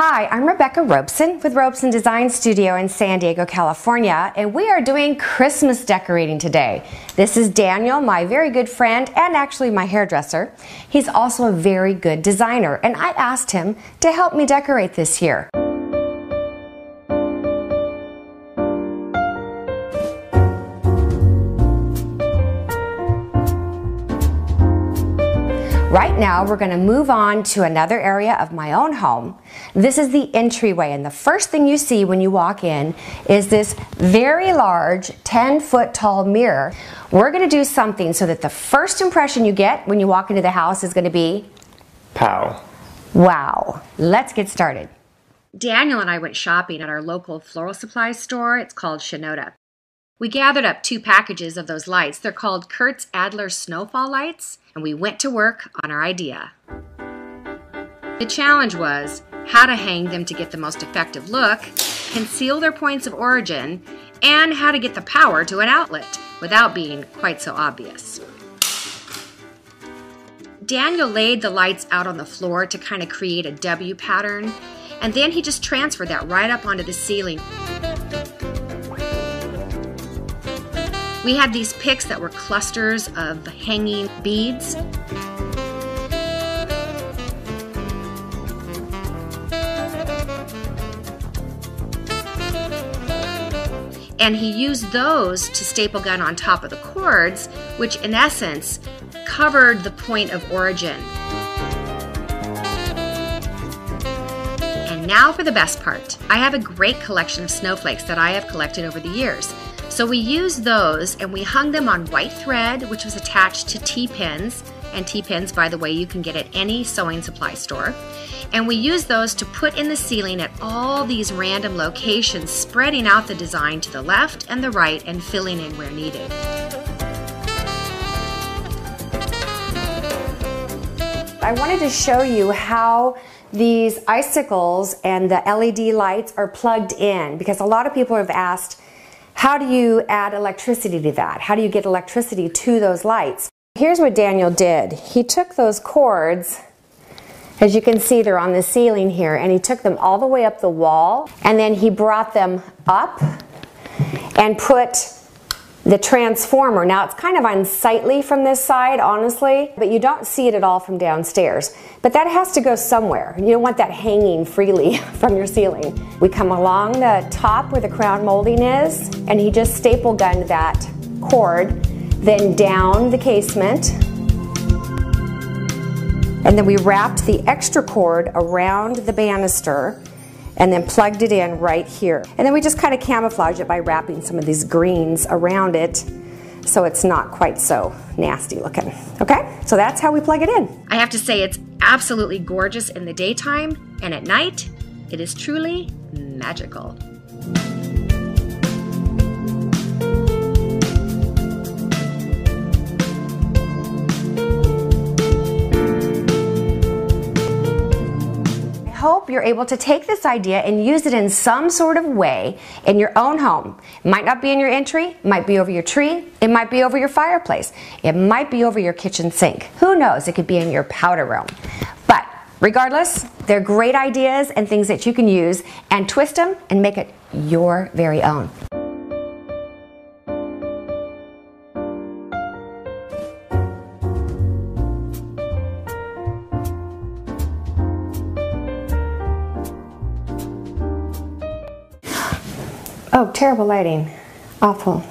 Hi, I'm Rebecca Robeson with Robeson Design Studio in San Diego, California, and we are doing Christmas decorating today. This is Daniel, my very good friend and actually my hairdresser. He's also a very good designer, and I asked him to help me decorate this year. Right now, we're going to move on to another area of my own home. This is the entryway, and the first thing you see when you walk in is this very large 10-foot tall mirror. We're going to do something so that the first impression you get when you walk into the house is going to be pow. Wow. Let's get started. Daniel and I went shopping at our local floral supply store. It's called Shinoda. We gathered up 2 packages of those lights. They're called Kurtz Adler Snowfall Lights, and we went to work on our idea. The challenge was how to hang them to get the most effective look, conceal their points of origin, and how to get the power to an outlet without being quite so obvious. Daniel laid the lights out on the floor to kind of create a W pattern, and then he just transferred that right up onto the ceiling. We had these picks that were clusters of hanging beads. And he used those to staple gun on top of the cords, which in essence covered the point of origin. And now for the best part. I have a great collection of snowflakes that I have collected over the years. So we used those and we hung them on white thread, which was attached to T-pins. And T-pins, by the way, you can get at any sewing supply store. And we used those to put in the ceiling at all these random locations, spreading out the design to the left and the right and filling in where needed. I wanted to show you how these icicles and the LED lights are plugged in, because a lot of people have asked, how do you add electricity to that? How do you get electricity to those lights? Here's what Daniel did. He took those cords, as you can see they're on the ceiling here, and he took them all the way up the wall, and then he brought them up and put the transformer. Now it's kind of unsightly from this side, honestly, but you don't see it at all from downstairs. But that has to go somewhere. You don't want that hanging freely from your ceiling. We come along the top where the crown molding is, and he just staple gunned that cord, then down the casement. And then we wrapped the extra cord around the banister and then plugged it in right here. And then we just kind of camouflage it by wrapping some of these greens around it so it's not quite so nasty looking. Okay, so that's how we plug it in. I have to say it's absolutely gorgeous in the daytime, and at night it is truly magical. I hope you're able to take this idea and use it in some sort of way in your own home. It might not be in your entry, it might be over your tree, it might be over your fireplace, it might be over your kitchen sink. Who knows, it could be in your powder room. But regardless, they're great ideas and things that you can use and twist them and make it your very own. Oh, terrible lighting. Awful.